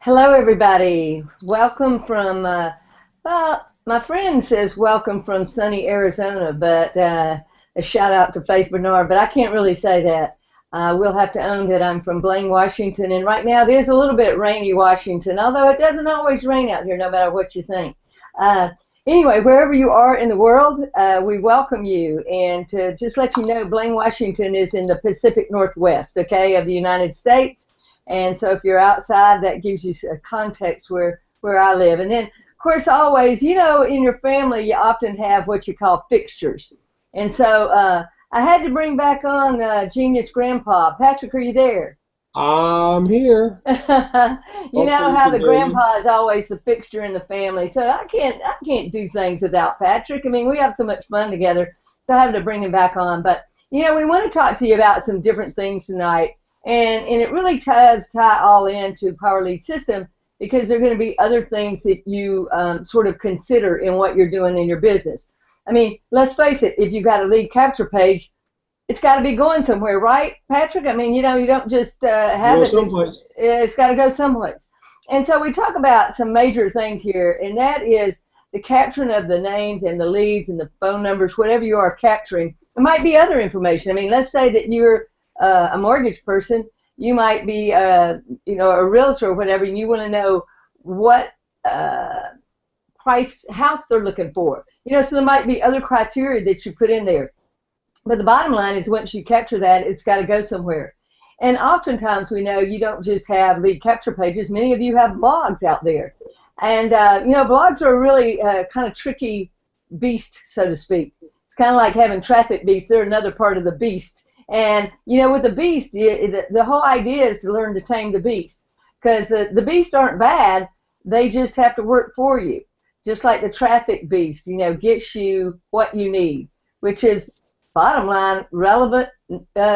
Hello, everybody. Welcome from, my friend says welcome from sunny Arizona, but a shout out to Faith Bernard, but I can't really say that. We'll have to own that I'm from Blaine, Washington, and right now it is a little bit rainy Washington, although it doesn't always rain out here, no matter what you think. Uh, anyway, wherever you are in the world, we welcome you, and to just let you know, Blaine, Washington is in the Pacific Northwest, okay, of the United States. And so if you're outside, that gives you a context where I live. And then, of course, always, in your family, you often have what you call fixtures. And so I had to bring back on Genius Grandpa. Patrick, are you there? I'm here. You know Hopefully you how can the hear me. grandpa is always the fixture in the family. So I can't do things without Patrick. I mean, we have so much fun together. So I have to bring him back on. But we want to talk to you about some different things tonight. And it really does tie all into Power Lead System because there are going to be other things that you sort of consider in what you're doing in your business. I mean, let's face it, if you've got a lead capture page, it's got to be going somewhere, right, Patrick? I mean, you don't just have Go it. someplace. It's got to go someplace. And so we talk about some major things here, and that is the capturing of the names and the leads and the phone numbers, whatever you are capturing. It might be other information. I mean, let's say that you're a mortgage person. You might be, a realtor or whatever, and you want to know what price house they're looking for. So there might be other criteria that you put in there. But the bottom line is once you capture that, it's got to go somewhere. And oftentimes we know you don't just have lead capture pages. Many of you have blogs out there. And, blogs are a really kind of tricky beast, so to speak. It's kind of like having traffic beasts. They're another part of the beast. And, with the beast, the whole idea is to learn to tame the beast. Because the beasts aren't bad. They just have to work for you. Just like the traffic beast, gets you what you need, which is bottom line, relevant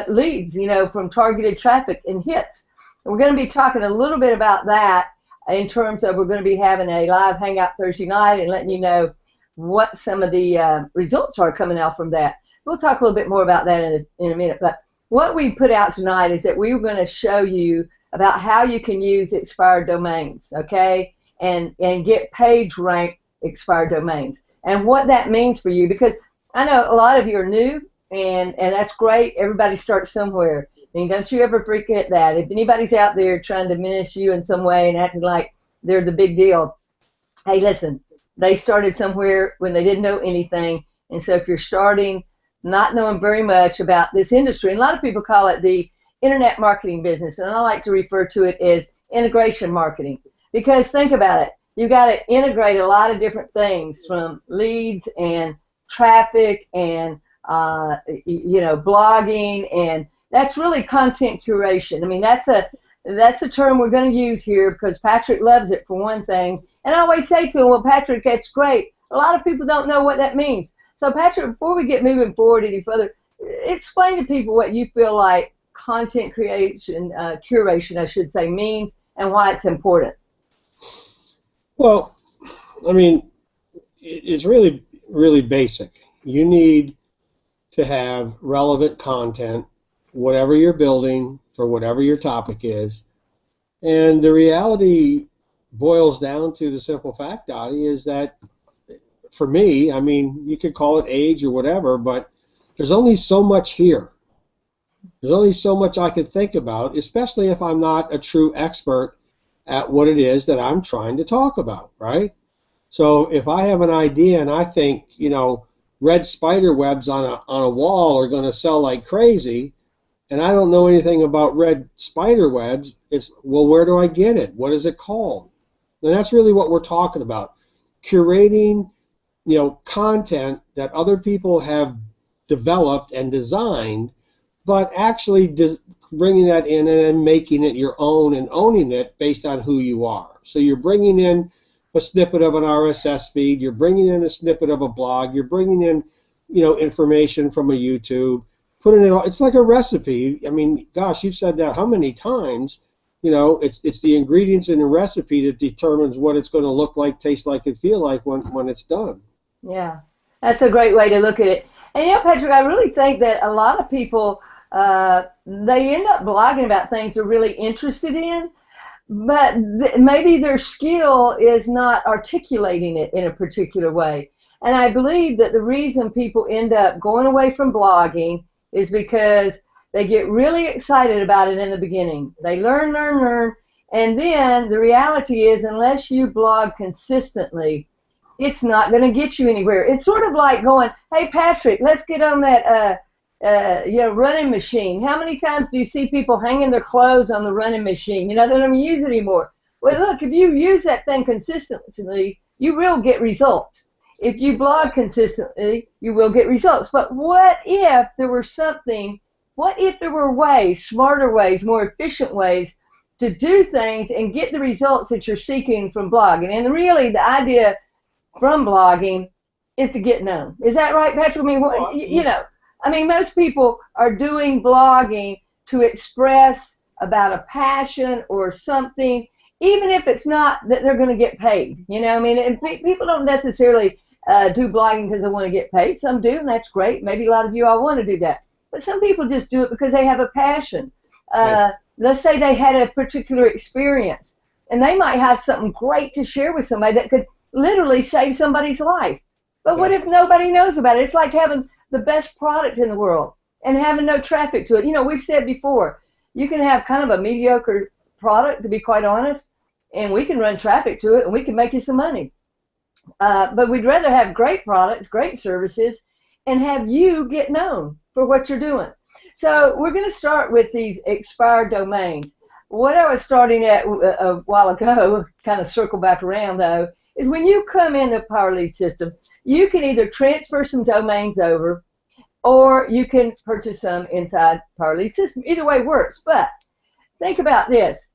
leads, from targeted traffic and hits. And we're going to be talking a little bit about that in terms of we're going to be having a live hangout Thursday night and letting you know what some of the results are coming out from that. We'll talk a little bit more about that in a minute. But what we put out tonight is that we're going to show you about how you can use expired domains, okay, and get page rank expired domains and what that means for you, because I know a lot of you are new, and that's great. Everybody starts somewhere. I mean, don't you ever forget that. If anybody's out there trying to diminish you in some way and acting like they're the big deal, hey, listen, they started somewhere when they didn't know anything. And so if you're starting not knowing very much about this industry, and a lot of people call it the internet marketing business, and I like to refer to it as integration marketing, because think about it. You've got to integrate a lot of different things from leads and traffic and blogging, and that's really content curation. I mean, that's a term we're going to use here because Patrick loves it for one thing. And I always say to him, well, Patrick, that's great. A lot of people don't know what that means. So Patrick, before we get moving forward any further, explain to people what you feel like content creation, curation, I should say, means and why it's important. Well, I mean, it's really, really basic. You need to have relevant content, whatever you're building, for whatever your topic is. And the reality boils down to the simple fact, Dottie, is that for me, I mean, you could call it age or whatever, but there's only so much here. There's only so much I could think about, especially if I'm not a true expert at what it is that I'm trying to talk about, right? So if I have an idea and I think, red spider webs on a wall are going to sell like crazy, and I don't know anything about red spider webs, it's, well, where do I get it? What is it called? And that's really what we're talking about. Curating, content that other people have developed and designed, but actually bringing that in and then making it your own and owning it based on who you are. So you're bringing in a snippet of an RSS feed, you're bringing in a snippet of a blog, you're bringing in, information from a YouTube, putting it all, it's like a recipe. I mean, gosh, you've said that how many times? It's the ingredients in the recipe that determines what it's going to look like, taste like, and feel like when it's done. Yeah, that's a great way to look at it. And Patrick, I really think that a lot of people, they end up blogging about things they're really interested in, but maybe their skill is not articulating it in a particular way. And I believe that the reason people end up going away from blogging is because they get really excited about it in the beginning. They learn, learn, learn, and then the reality is, unless you blog consistently, it's not going to get you anywhere. It's sort of like going, hey, Patrick, let's get on that running machine. How many times do you see people hanging their clothes on the running machine? They don't use it anymore. Well, look, if you use that thing consistently, you will get results. If you blog consistently, you will get results. But what if there were ways, smarter ways, more efficient ways to do things and get the results that you're seeking from blogging? And really, the idea from blogging is to get known. Is that right, Patrick? I mean, most people are doing blogging to express about a passion or something, even if it's not that they're going to get paid. And people don't necessarily do blogging because they want to get paid. Some do, and that's great. Maybe a lot of you all want to do that. But some people just do it because they have a passion. Right. Let's say they had a particular experience, and they might have something great to share with somebody that could literally save somebody's life. But what if nobody knows about it? It's like having the best product in the world and having no traffic to it. We've said before, you can have kind of a mediocre product, to be quite honest, and we can run traffic to it, and we can make you some money. But we'd rather have great products, great services, and have you get known for what you're doing. So we're going to start with these expired domains. What I was starting at a while ago, kind of circle back around though, is when you come in the PowerLead system, you can either transfer some domains over or you can purchase some inside PowerLead system. Either way works, but think about this.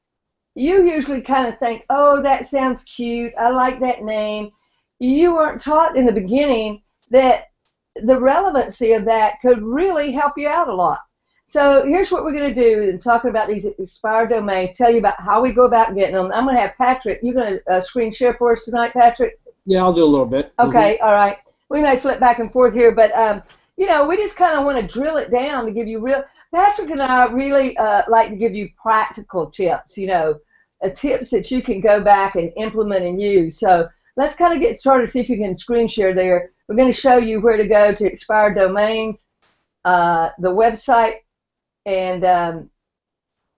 You usually kind of think, oh, that sounds cute, I like that name. You weren't taught in the beginning that the relevancy of that could really help you out a lot. So here's what we're going to do in talking about these expired domains, tell you about how we go about getting them. I'm going to have Patrick, you're going to screen share for us tonight, Patrick? Yeah, I'll do a little bit. Okay, all right. We may flip back and forth here, but we just kind of want to drill it down to give you Patrick and I really like to give you practical tips, tips that you can go back and implement and use. So let's kind of get started, see if you can screen share there. We're going to show you where to go to expired domains, the website, and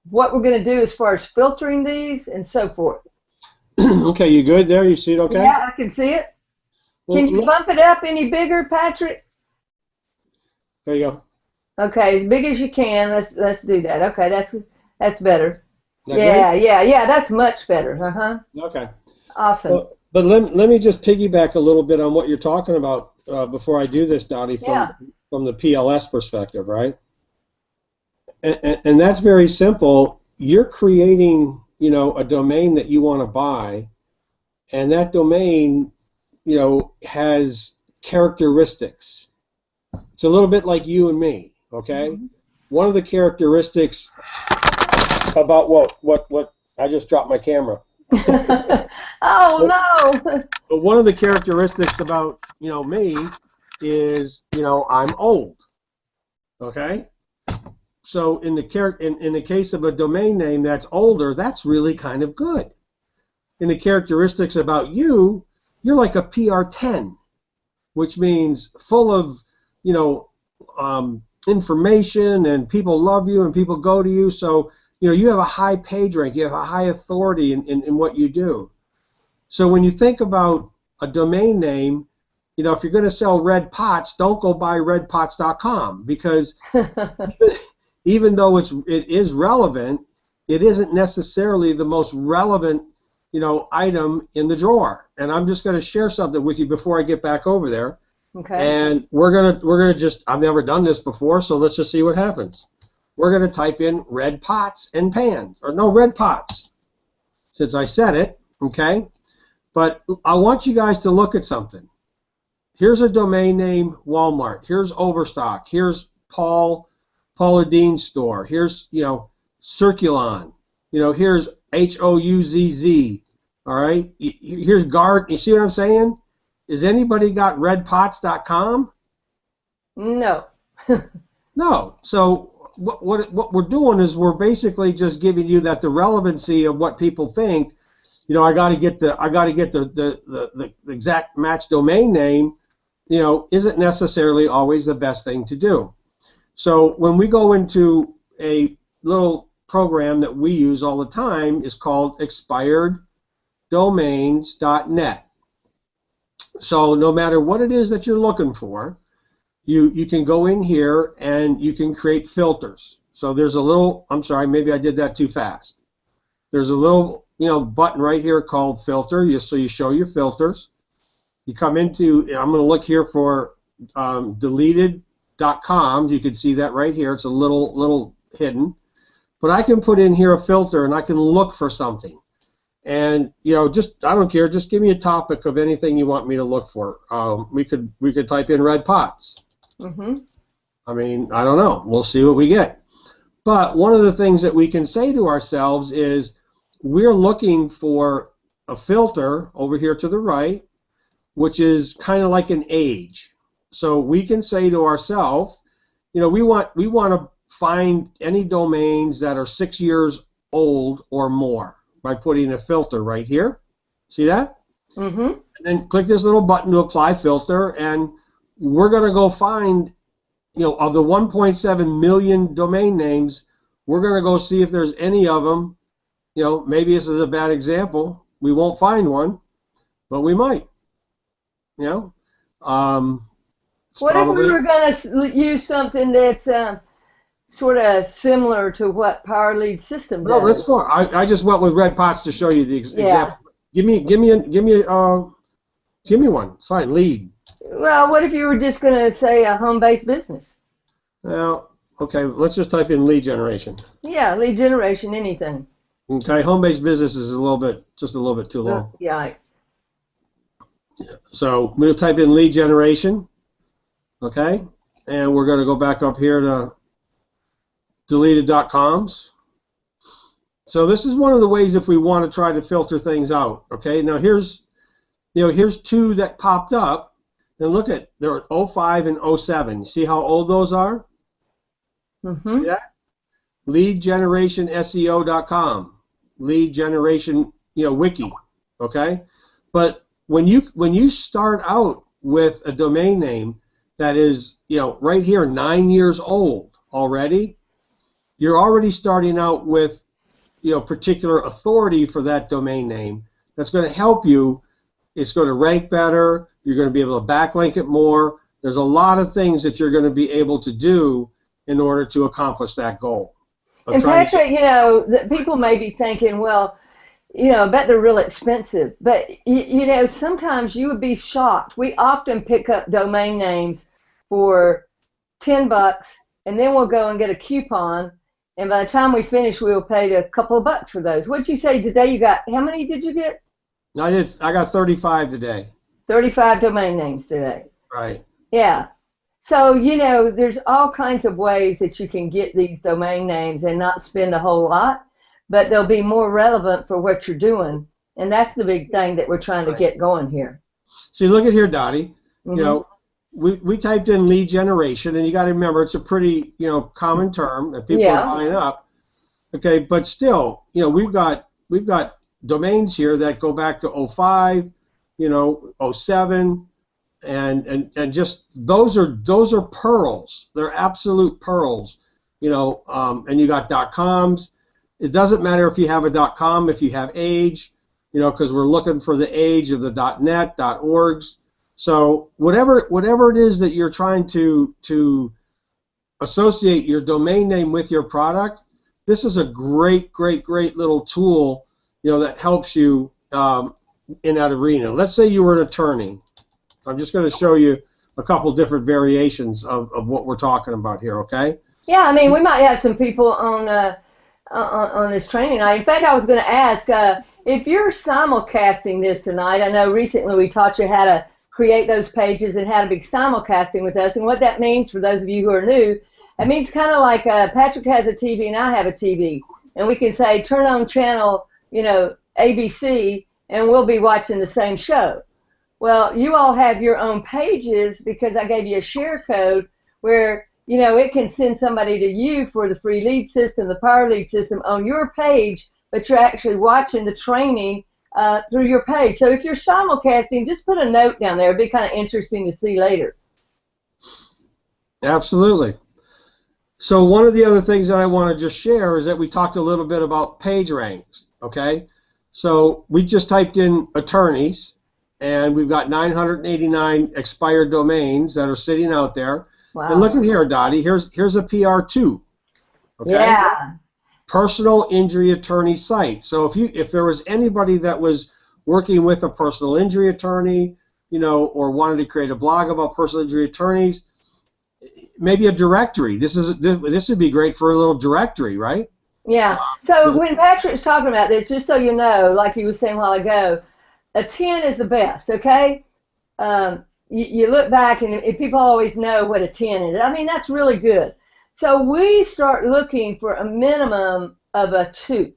what we're going to do as far as filtering these and so forth. Okay, you good there? You see it okay? Yeah, I can see it. Well, can you bump it up any bigger, Patrick? There you go. Okay, as big as you can. Let's do that. Okay, that's better. That Yeah, that's much better. Okay. Awesome. Well, but let me just piggyback a little bit on what you're talking about before I do this, Dottie, from the PLS perspective, right? And that's very simple. You're creating, a domain that you want to buy, and that domain, has characteristics. It's a little bit like you and me, okay? Mm-hmm. One of the characteristics about what I just dropped my camera. Oh no! But one of the characteristics about me is I'm old. Okay. So in the case of a domain name that's older, that's really kind of good. In the characteristics about you, you're like a PR10, which means full of information, and people love you and people go to you. So you have a high page rank, you have a high authority in what you do. So when you think about a domain name, if you're going to sell red pots, don't go buy redpots.com, because even though it is relevant, it isn't necessarily the most relevant item in the drawer. And I'm just going to share something with you before I get back over there. Okay. And we're gonna just, I've never done this before, so let's just see what happens. We're gonna type in red pots and pans, or no, red pots, since I said it, okay? But I want you guys to look at something. Here's a domain name, Walmart. Here's Overstock. Here's Paula Deen's store. Here's Circulon. Here's HOUZZ. All right. Here's Guard. You see what I'm saying? Is anybody got redpots.com? No. No. So what we're doing is we're basically just giving you that the relevancy of what people think. I got to get the exact match domain name. Isn't necessarily always the best thing to do. So when we go into a little program that we use all the time, is called expireddomains.net. So no matter what it is that you're looking for, you can go in here and you can create filters. So there's a little, I'm sorry, maybe I did that too fast. There's a little button right here called filter. So you show your filters. You come into, I'm going to look here for deleted.com. You can see that right here. It's a little hidden. But I can put in here a filter and I can look for something. And I don't care. Just give me a topic of anything you want me to look for. We could type in red pots. Mm-hmm. I mean, I don't know. We'll see what we get. But one of the things that we can say to ourselves is we're looking for a filter over here to the right, which is kind of like an age. So we can say to ourselves, we want to find any domains that are 6 years old or more by putting a filter right here. See that? Mm-hmm. And then click this little button to apply filter, and we're going to go find, of the 1.7 million domain names, we're going to go see if there's any of them. Maybe this is a bad example. We won't find one, but we might. What if we were going to use something that's sort of similar to what PowerLead system does? No, let's go. I just went with red pots to show you the example. Give me one. It's fine. Lead. Well, what if you were just going to say a home-based business? Well, okay. Let's just type in lead generation. Yeah, lead generation, anything. Okay, home-based business is just a little bit too long. Yeah. So we'll type in lead generation. Okay, and we're going to go back up here to deleted.coms. So this is one of the ways if we want to try to filter things out. Okay, now here's two that popped up, and look at, they're 05 and 07. You see how old those are? Mm-hmm. See that? LeadGenerationSEO.com, lead generation wiki. Okay, but when you start out with a domain name that is right here 9 years old already, you're already starting out with particular authority for that domain name that's going to help you. It's going to rank better. You're going to be able to backlink it more. There's a lot of things that you're going to be able to do in order to accomplish that goal. And Patrick, people may be thinking, well, I bet they're real expensive. But, sometimes you would be shocked. We often pick up domain names for $10, and then we'll go and get a coupon. And by the time we finish, we'll pay a couple of bucks for those. What'd you say today? You got, how many did you get? I got 35 today. 35 domain names today. Right. Yeah. So, there's all kinds of ways that you can get these domain names and not spend a whole lot, but they'll be more relevant for what you're doing. And that's the big thing that we're trying to get going here. See, look at here, Dottie. Mm-hmm. We typed in lead generation, and you got to remember it's a pretty common term that people are buying up. Okay, but still, we've got domains here that go back to 05, 07, and just those are pearls. They're absolute pearls. And you got .coms. It doesn't matter if you have a .com, if you have age, because we're looking for the age of the .net, .orgs. So whatever it is that you're trying to associate your domain name with your product, this is a great little tool, that helps you in that arena. Let's say you were an attorney. I'm just going to show you a couple different variations of what we're talking about here. Okay? Yeah, I mean, we might have some people on this training night. In fact, I was going to ask if you're simulcasting this tonight. I know recently we taught you how to create those pages and how to be simulcasting with us. And what that means for those of you who are new, it means kind of like Patrick has a TV and I have a TV, and we can say turn on channel, ABC, and we'll be watching the same show. Well, you all have your own pages because I gave you a share code where you know, it can send somebody to you for the free lead system, the power lead system on your page, but you're actually watching the training through your page. So if you're simulcasting, just put a note down there. It'd be kind of interesting to see later. Absolutely. So one of the other things that I want to just share is that we talked a little bit about page ranks, okay? So we just typed in attorneys, and we've got 989 expired domains that are sitting out there. Wow. And look at here, Dottie, here's a PR2, okay? Yeah. Personal injury attorney site. So if there was anybody that was working with a personal injury attorney, you know, or wanted to create a blog about personal injury attorneys, maybe a directory. This would be great for a little directory, right? Yeah. So when Patrick's talking about this, just so you know, like he was saying a while ago, a 10 is the best, okay? You look back and people always know what a 10 is. I mean, that's really good. So we start looking for a minimum of a 2.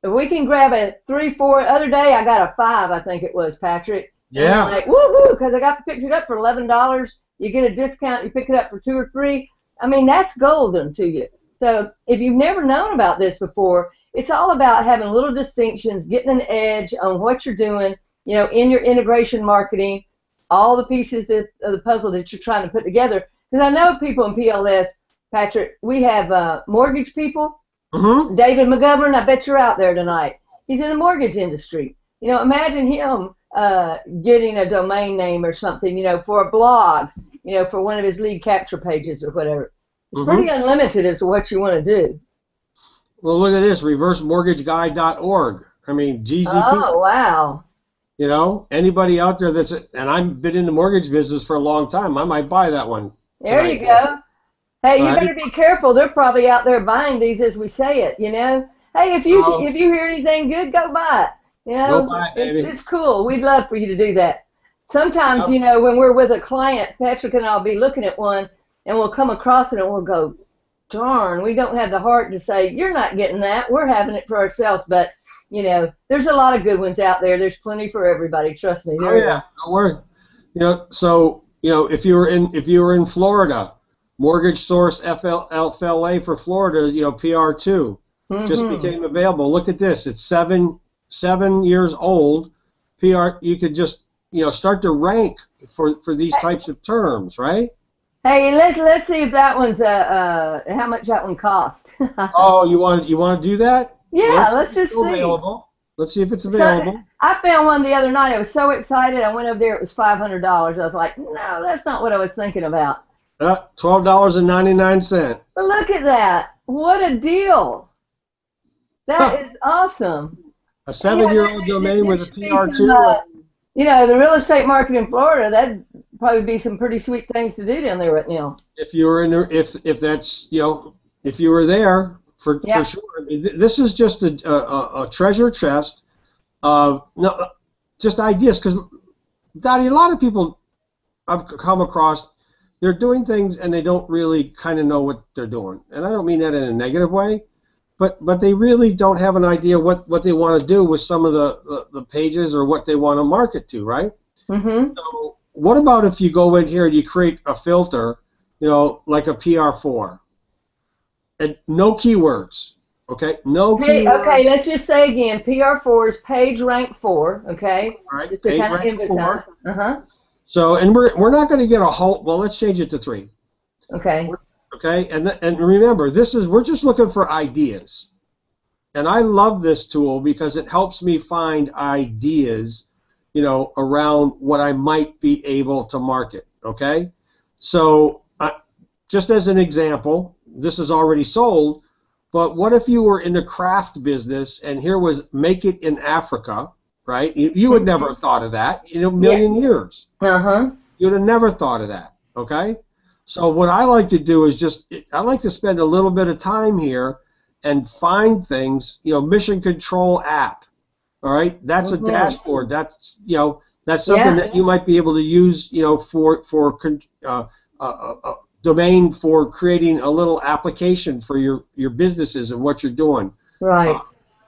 If we can grab a 3, 4, other day I got a 5, I think it was, Patrick. Yeah. And like, woohoo, because I picked it up for $11. You get a discount, you pick it up for 2 or 3. I mean, that's golden to you. So if you've never known about this before, it's all about having little distinctions, getting an edge on what you're doing, you know, in your integration marketing, all the pieces of the puzzle that you're trying to put together. Because I know people in PLS, Patrick, we have mortgage people. Mm-hmm. David McGovern, I bet you're out there tonight. He's in the mortgage industry. You know, imagine him getting a domain name or something, you know, for a blog, you know, for one of his lead capture pages or whatever. It's pretty unlimited as to what you want to do. Well, look at this, reversemortgageguy.org. I mean, GZP. Oh, wow. You know, anybody out there and I've been in the mortgage business for a long time, I might buy that one There tonight. you go. Hey, you Right. better be careful. They're probably out there buying these as we say it, you know. Hey, if you hear anything good, go buy it. You know, Go buy it, baby. it's cool. We'd love for you to do that. Sometimes, you know, when we're with a client, Patrick and I'll be looking at one, and we'll come across it and we'll go, darn, we don't have the heart to say, you're not getting that. We're having it for ourselves. But, you know, there's a lot of good ones out there. There's plenty for everybody. Trust me. Oh yeah, don't worry. You know, so you know, if you were in Florida, Mortgage Source FLA for Florida, you know, PR2 just became available. Look at this. It's seven years old. PR. You could just, you know, start to rank for these types of terms, right? Hey, let's see if that one's how much that one cost. Oh, you want to do that? Yeah, Well, let's just see. Available. Let's see if it's available. So, I found one the other night. I was so excited. I went over there. It was $500. I was like, no, that's not what I was thinking about. $12.99. But look at that. What a deal. That is awesome. A 7-year-old domain with a PR2. You know, the real estate market in Florida, that'd probably be some pretty sweet things to do down there right now. If you were in there, if that's, you know, if you were there for sure. This is just a treasure chest of just ideas, because Dottie, a lot of people I've come across, they're doing things and they don't really kind of know what they're doing, and I don't mean that in a negative way, but they really don't have an idea what they want to do with some of the pages or what they want to market to, right? So what about if you go in here and you create a filter, you know, like a PR4, and no keywords, okay? No keywords. Okay, let's just say again, PR4 is page rank 4, okay? All right, just to page kind of rank emphasize. 4. So, and we're not going to get a whole. Well, let's change it to 3. Okay. Okay, and remember, we're just looking for ideas, and I love this tool because it helps me find ideas, you know, around what I might be able to market. Okay, so just as an example, this is already sold, but what if you were in the craft business and here was Make It in Africa, right? You would never have thought of that in a million years. You'd have never thought of that. Okay. So what I like to do is I like to spend a little bit of time here and find things, you know, mission control app. All right, that's a dashboard. That's, you know, that's something that you might be able to use, you know, for domain for creating a little application for your businesses and what you're doing. Right.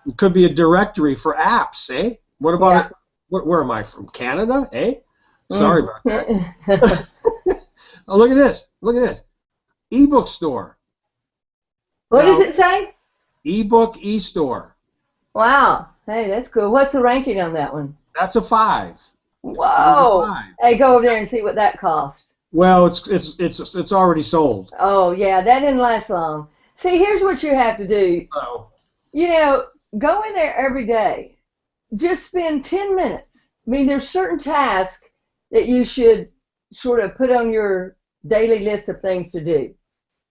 It could be a directory for apps, eh? What about where am I from? Canada, eh? Sorry about that. Oh, look at this. Look at this. ebook store. What Now, does it say? ebook e-store. Wow. Hey, that's cool. What's the ranking on that one? That's a 5. It is a Whoa. 5. Hey, go over there and see what that costs. Well, it's already sold. Oh, yeah, that didn't last long. See, here's what you have to do. Oh. You know, go in there every day. Just spend 10 minutes. I mean, there's certain tasks that you should sort of put on your daily list of things to do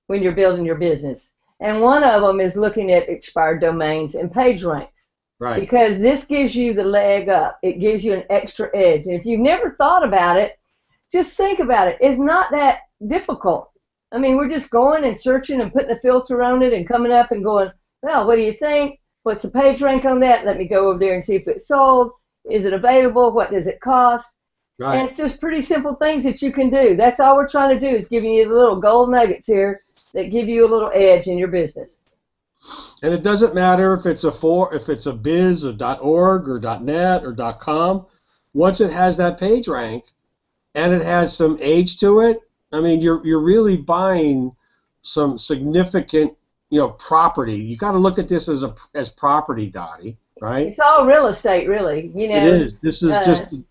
when you're building your business. And one of them is looking at expired domains and page ranks. Right. Because this gives you the leg up. It gives you an extra edge. And if you've never thought about it, just think about it. It's not that difficult. I mean, we're just going and searching and putting a filter on it and coming up and going, well, what do you think? What's the page rank on that? Let me go over there and see if it's sold. Is it available? What does it cost? Right. And it's just pretty simple things that you can do. That's all we're trying to do, is giving you the little gold nuggets here that give you a little edge in your business. And it doesn't matter if it's a biz or .org or .net or .com. Once it has that page rank and it has some age to it, I mean, you're really buying some significant, property. You got to look at this as property, Dottie, right? It's all real estate, really. It is. This is just a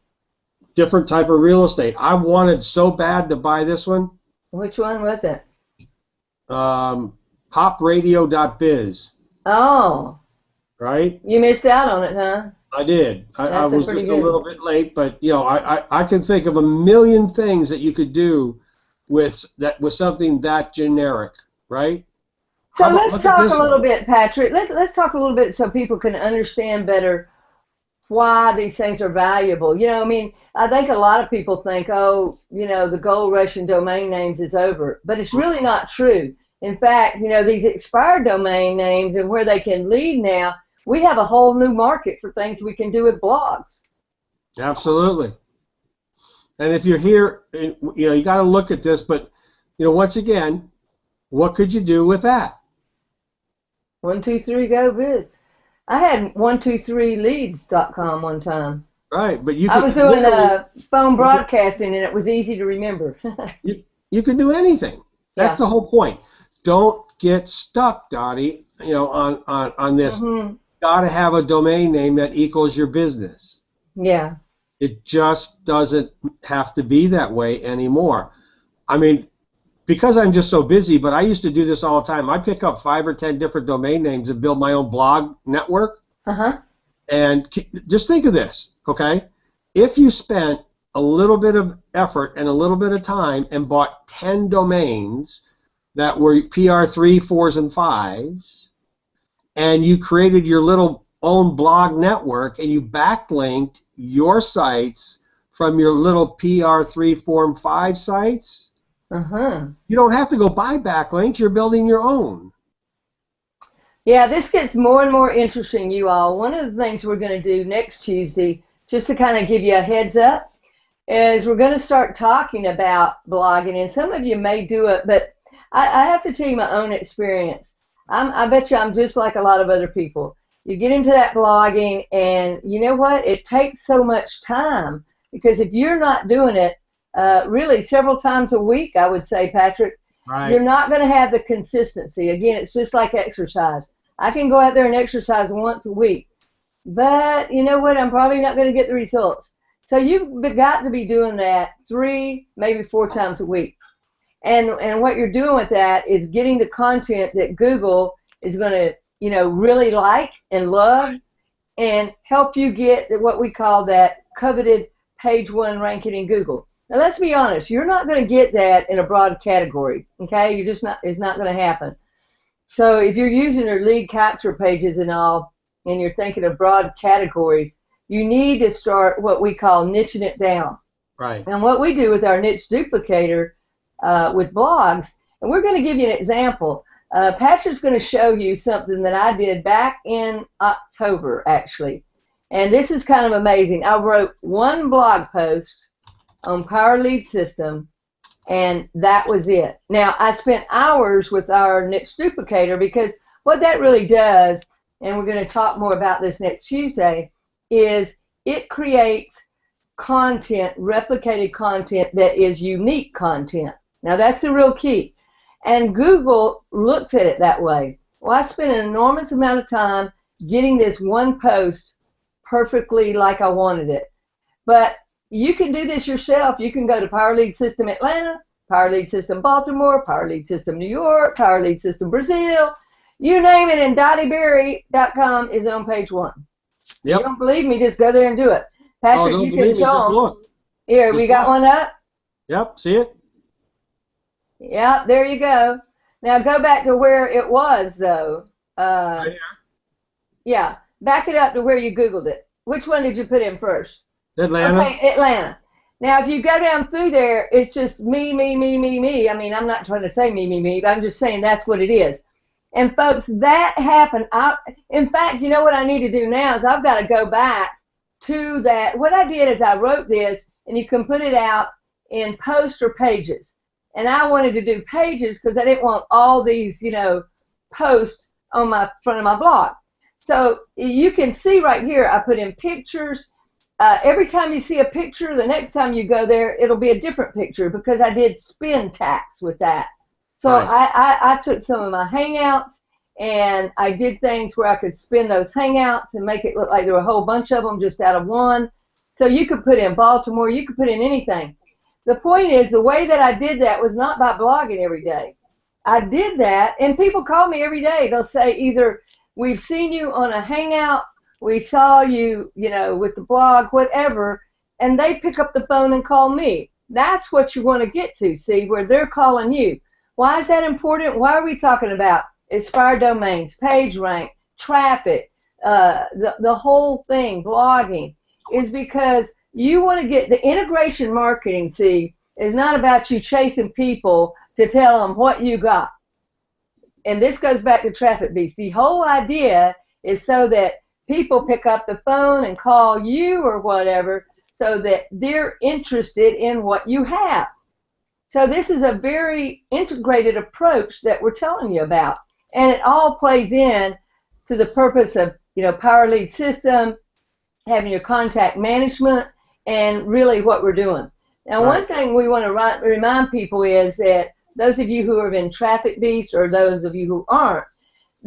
different type of real estate. I wanted so bad to buy this one. Which one was it? Popradio.biz. Oh. Right? You missed out on it, huh? I did. I was just good. a little bit late, but I can think of a million things that you could do with something that generic, right? So let's talk a little bit, Patrick. Let's talk a little bit so people can understand better why these things are valuable. I mean, I think a lot of people think, the gold rush in domain names is over, but it's really not true. In fact, these expired domain names and where they can lead now, we have a whole new market for things we can do with blogs. Absolutely. And if you're here, you got to look at this, but once again, what could you do with that? 123 Go Biz. I had 123leads.com one time. Right, but I was doing phone broadcasting, and it was easy to remember. you can do anything. That's Yeah. the whole point. Don't get stuck, Dottie. On this. Mm-hmm. Got to have a domain name that equals your business. Yeah. It just doesn't have to be that way anymore. I mean, because I'm just so busy, but I used to do this all the time. I pick up 5 or 10 different domain names and build my own blog network. Uh-huh. And just think of this, okay? If you spent a little bit of effort and a little bit of time and bought 10 domains that were PR3, 4s, and 5s, and you created your little own blog network and you backlinked your sites from your little PR3, 4, and 5 sites, you don't have to go buy backlinks. You're building your own. Yeah, this gets more and more interesting, you all. One of the things we're going to do next Tuesday, just to kind of give you a heads up, is we're going to start talking about blogging. And some of you may do it, but I have to tell you my own experience. I bet you I'm just like a lot of other people. You get into that blogging, and you know what? It takes so much time, because if you're not doing it really several times a week, I would say, Patrick, Right. You're not going to have the consistency. Again, it's just like exercise. I can go out there and exercise once a week, but you know what? I'm probably not going to get the results. So you've got to be doing that 3, maybe 4 times a week. And what you're doing with that is getting the content that Google is going to, really like and love, and help you get what we call that coveted page 1 ranking in Google. Now, let's be honest. You're not going to get that in a broad category, okay? It's not going to happen. So if you're using your lead capture pages and all, and you're thinking of broad categories, you need to start what we call niching it down. Right. And what we do with our niche duplicator with blogs, and we're going to give you an example. Patrick's going to show you something that I did back in October, actually. And this is kind of amazing. I wrote 1 blog post on Power Lead System, and that was it. Now, I spent hours with our niche duplicator, because what that really does, and we're going to talk more about this next Tuesday, is it creates content, replicated content that is unique content. Now, that's the real key. And Google looks at it that way. Well, I spent an enormous amount of time getting this one post perfectly like I wanted it. But you can do this yourself. You can go to Power Lead System Atlanta, Power Lead System Baltimore, Power Lead System New York, Power Lead System Brazil. You name it, and DottieBerry.com is on page 1. Yep. You don't believe me, just go there and do it. Patrick, don't you believe can me, show just them. look. Here, Just we got look. one up. Yep, see it? Yep, there you go. Now go back to where it was, though. Right here. Yeah, back it up to where you Googled it. Which one did you put in first? Atlanta. Okay, Atlanta. Now, if you go down through there, it's just me, me, me, me, me. I mean, I'm not trying to say me, me, me, but I'm just saying that's what it is. And folks, that happened. In fact, you know what I need to do now is I've got to go back to that. What I did is I wrote this, and you can put it out in posts or pages. And I wanted to do pages because I didn't want all these, posts on my front of my blog. So you can see right here, I put in pictures. Every time you see a picture, the next time you go there, it'll be a different picture because I did spin tags with that. So Right. I took some of my Hangouts and I did things where I could spin those Hangouts and make it look like there were a whole bunch of them just out of one. So you could put in Baltimore, you could put in anything. The point is, the way that I did that was not by blogging every day. I did that, and people call me every day. They'll say either, we've seen you on a Hangout, we saw you, with the blog, whatever, and they pick up the phone and call me. That's what you want to get to, see, where they're calling you. Why is that important? Why are we talking about expired domains, page rank, traffic, the whole thing, blogging, is because you want to get the integration marketing, see, is not about you chasing people to tell them what you got. And this goes back to Traffic Beast. The whole idea is so that people pick up the phone and call you or whatever so that they're interested in what you have. So this is a very integrated approach that we're telling you about. And it all plays in to the purpose of, Power Lead System, having your contact management, and really what we're doing. Now, Right. one thing we want to remind people is that those of you who are in Traffic Beast or those of you who aren't,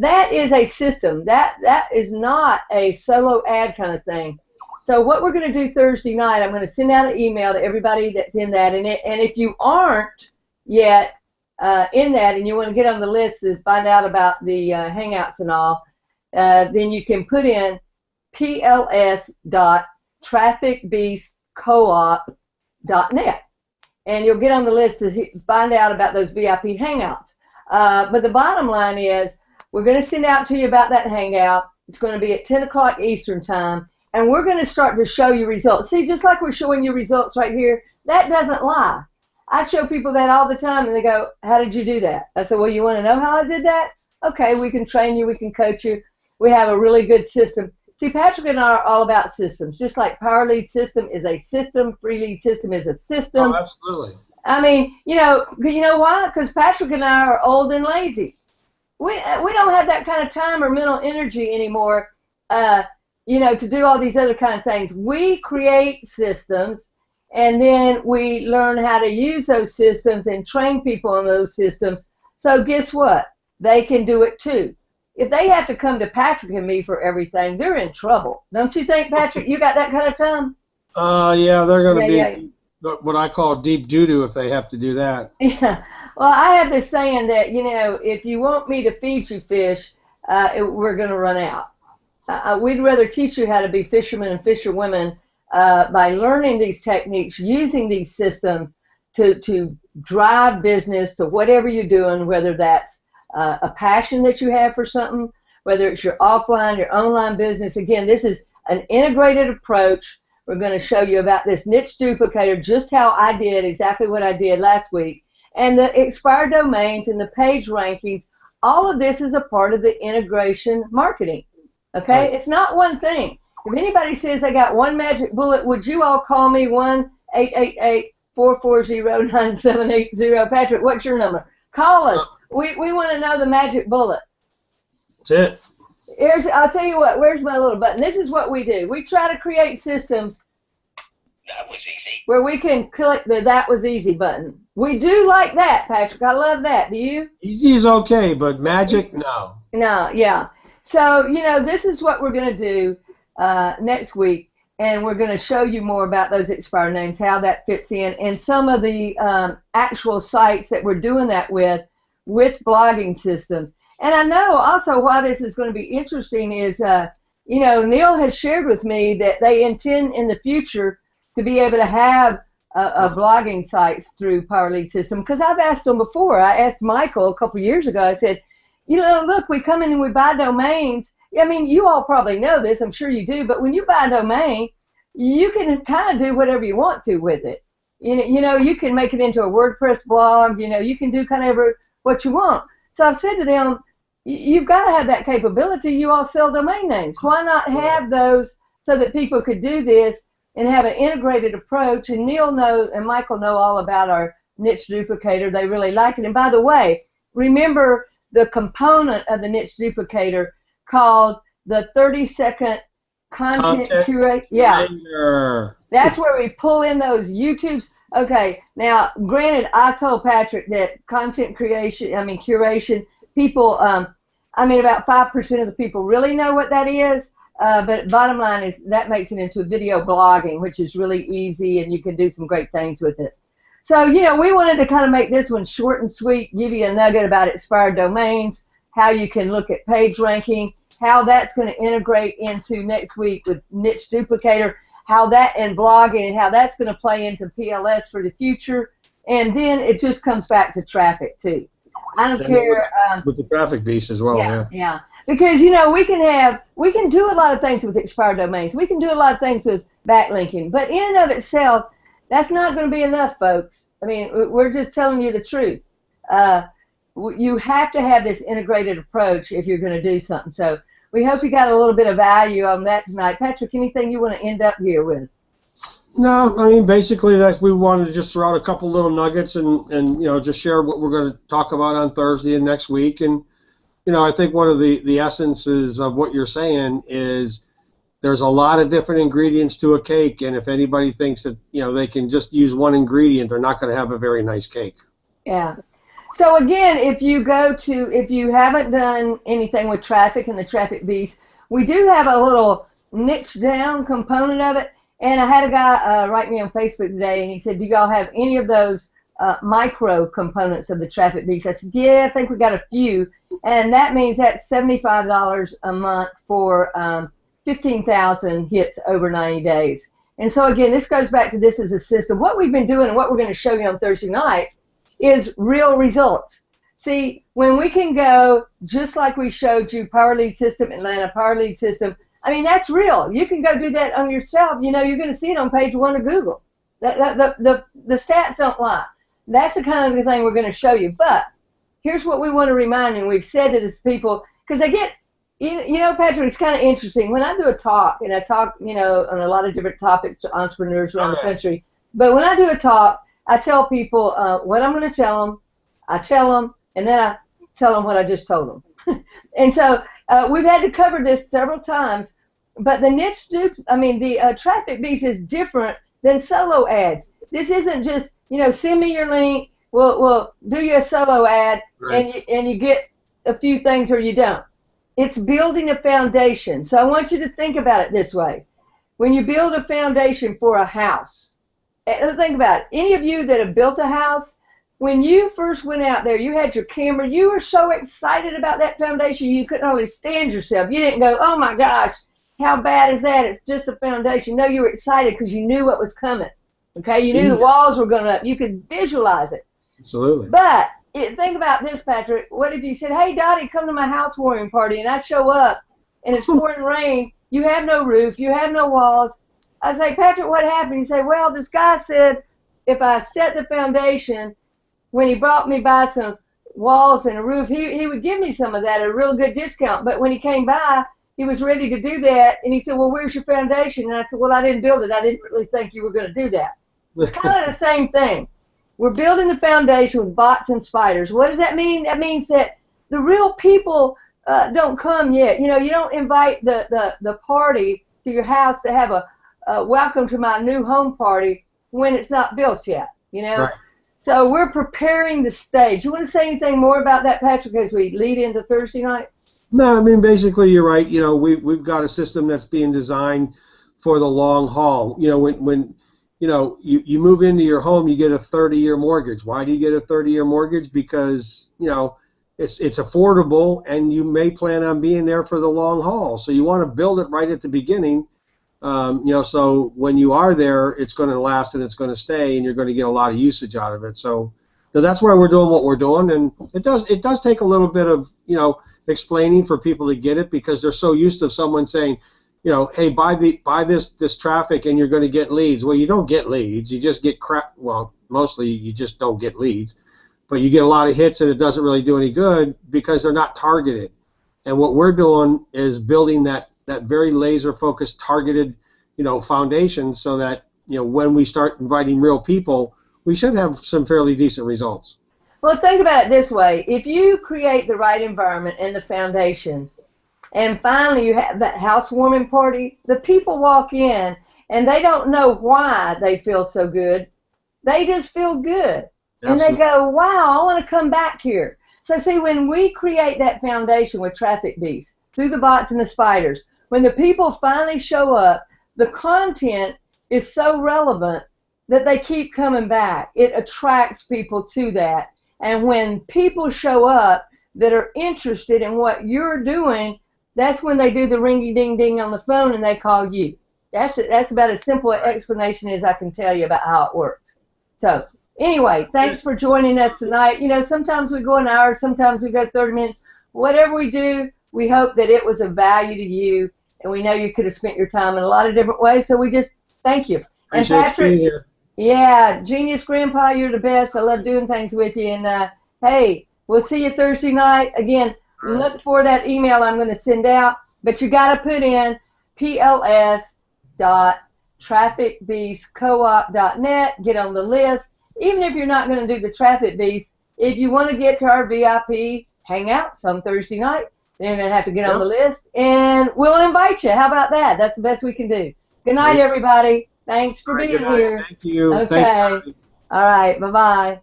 that is a system. That is not a solo ad kind of thing. So what we're going to do Thursday night, I'm going to send out an email to everybody that's in that. And if you aren't yet in that and you want to get on the list and find out about the Hangouts and all, then you can put in pls.trafficbeastcoop.net. And you'll get on the list to find out about those VIP Hangouts. But the bottom line is, we're going to send out to you about that Hangout. It's going to be at 10 o'clock Eastern Time. And we're going to start to show you results. See, just like we're showing you results right here, that doesn't lie. I show people that all the time, and they go, how did you do that? I said, well, you want to know how I did that? Okay, we can train you. We can coach you. We have a really good system. See, Patrick and I are all about systems. Just like Power Lead System is a system, Free Lead System is a system. Oh, absolutely. I mean, you know why? Because Patrick and I are old and lazy. We don't have that kind of time or mental energy anymore, to do all these other kind of things. We create systems, and then we learn how to use those systems and train people on those systems. So guess what? They can do it too. If they have to come to Patrick and me for everything, they're in trouble. Don't you think, Patrick? You got that kind of time? Yeah, they're going to be Yeah. what I call deep doo-doo if they have to do that. Yeah. Well, I have this saying that, if you want me to feed you fish, we're going to run out. We'd rather teach you how to be fishermen and fisherwomen by learning these techniques, using these systems to drive business to whatever you're doing, whether that's a passion that you have for something, whether it's your offline, your online business. Again, this is an integrated approach. We're going to show you about this niche duplicator, just how I did exactly what I did last week, and the expired domains and the page rankings. All of this is a part of the integration marketing. Okay, Right. It's not one thing. If anybody says they got one magic bullet, would you all call me 1-888-440-9780? Patrick, what's your number? Call us. We want to know the magic bullet. That's it. I'll tell you what, where's my little button? This is what we do. We try to create systems That was easy. Where we can click the "That was easy" button. We do like that, Patrick. I love that. Do you? Easy is okay, but magic, no. No, yeah. So, this is what we're going to do next week, and we're going to show you more about those expired names, how that fits in, and some of the actual sites that we're doing that with blogging systems. And I know also why this is going to be interesting is, Neil has shared with me that they intend in the future to be able to have a blogging sites through Power Lead System, because I've asked them before. I asked Michael a couple years ago. I said, look, we come in and we buy domains. I mean, you all probably know this. I'm sure you do. But when you buy a domain, you can kind of do whatever you want to with it. You can make it into a WordPress blog. You can do kind of what you want. So I've said to them, you've got to have that capability. You all sell domain names. Why not have those so that people could do this and have an integrated approach? And Neil knows and Michael know all about our niche duplicator. They really like it. And by the way, remember the component of the niche duplicator called the 30-second content curate. Yeah, that's where we pull in those YouTubes. Okay, now granted, I told Patrick that content curation, people, about 5% of the people really know what that is. But bottom line is that makes it into video blogging, which is really easy, and you can do some great things with it. So, we wanted to kind of make this one short and sweet, give you a nugget about expired domains, how you can look at page ranking, how that's going to integrate into next week with Niche Duplicator, how that and blogging, and how that's going to play into PLS for the future. And then it just comes back to traffic, too. I don't care. With the traffic piece as well, yeah. Because, we can do a lot of things with expired domains. We can do a lot of things with backlinking. But in and of itself, that's not going to be enough, folks. I mean, we're just telling you the truth. You have to have this integrated approach if you're going to do something. So we hope you got a little bit of value on that tonight. Patrick, anything you want to end up here with? No, basically that we wanted to just throw out a couple little nuggets and just share what we're going to talk about on Thursday and next week. And I think one of the essences of what you're saying is there's a lot of different ingredients to a cake, and if anybody thinks that they can just use one ingredient, they're not going to have a very nice cake. Yeah. So again, if you haven't done anything with traffic and the Traffic Beast, we do have a little niche down component of it. And I had a guy write me on Facebook today, and he said, "Do y'all have any of those micro components of the Traffic Beast?" I said, "Yeah, I think we got a few," and that means that's $75 a month for 15,000 hits over 90 days. And so again, this goes back to this as a system. What we've been doing and what we're going to show you on Thursday night is real results. See, when we can go, just like we showed you, Power Lead System, Atlanta, Power Lead System, that's real. You can go do that on yourself. You're going to see it on page 1 of Google. The stats don't lie. That's the kind of thing we're going to show you. But here's what we want to remind you, and we've said it as people, because they get, Patrick, it's kind of interesting. When I do a talk, and I talk, on a lot of different topics to entrepreneurs around the country, but when I do a talk, I tell people what I'm going to tell them, I tell them, and then I tell them what I just told them. And so we've had to cover this several times, but the Traffic Beast is different than solo ads. This isn't just, send me your link, we'll do you a solo ad, right, and you get a few things or you don't. It's building a foundation. So I want you to think about it this way. When you build a foundation for a house, think about it. Any of you that have built a house, when you first went out there, you had your camera, you were so excited about that foundation, you couldn't hardly stand yourself. You didn't go, "Oh my gosh, how bad is that? It's just a foundation." No, you were excited because you knew what was coming. Okay, you knew the walls were going up. You could visualize it. Absolutely. But think about this, Patrick. What if you said, "Hey, Dottie, come to my housewarming party," and I show up, and it's pouring rain. You have no roof. You have no walls. I say, "Patrick, what happened?" You say, "Well, this guy said if I set the foundation, when he brought me by some walls and a roof, he would give me some of that at a real good discount. But when he came by, he was ready to do that, and he said, 'Well, where's your foundation?' And I said, 'Well, I didn't build it. I didn't really think you were going to do that.'" It's kind of the same thing. We're building the foundation with bots and spiders. What does that mean? That means that the real people don't come yet. You don't invite the party to your house to have welcome to my new home party when it's not built yet, you know? Right. So we're preparing the stage. You want to say anything more about that, Patrick, as we lead into Thursday night? No, I mean, basically, you're right. You know, we've got a system that's being designed for the long haul. You know, when you know, you move into your home, you get a 30-year mortgage. Why do you get a 30-year mortgage? Because, you know, it's affordable, and you may plan on being there for the long haul. So you want to build it right at the beginning, you know, so when you are there, it's going to last and it's going to stay, and you're going to get a lot of usage out of it. So that's why we're doing what we're doing, and it does take a little bit of, you know, explaining for people to get it, because they're so used to someone saying, you know, hey, buy this traffic and you're going to get leads. Well, you don't get leads. You just get crap. Well, mostly you just don't get leads, but you get a lot of hits, and it doesn't really do any good because they're not targeted. And what we're doing is building that very laser-focused, targeted, you know, foundation, so that, you know, when we start inviting real people, we should have some fairly decent results. Well, think about it this way. If you create the right environment and the foundation, and finally you have that housewarming party, the people walk in and they don't know why they feel so good. They just feel good. Absolutely. And they go, wow, I want to come back here. So see, when we create that foundation with Traffic Beast, through the bots and the spiders, when the people finally show up, the content is so relevant that they keep coming back. It attracts people to that. And when people show up that are interested in what you're doing, that's when they do the ringy-ding-ding on the phone and they call you. That's about as simple an explanation as I can tell you about how it works. So anyway, thanks for joining us tonight. You know, sometimes we go an hour, sometimes we go 30 minutes. Whatever we do, we hope that it was of value to you, and we know you could have spent your time in a lot of different ways, so we just thank you. Appreciate and Patrick, being here. Yeah, Genius Grandpa, you're the best. I love doing things with you. And hey, we'll see you Thursday night. Again, look for that email I'm going to send out. But you got to put in pls.trafficbeastcoop.net. Get on the list. Even if you're not going to do the Traffic Beast, if you want to get to our VIP hangout some Thursday night, then you're going to have to get on the list. And we'll invite you. How about that? That's the best we can do. Good night, everybody. Thanks for being here. Thank you. Okay. Thanks. All right. Bye-bye.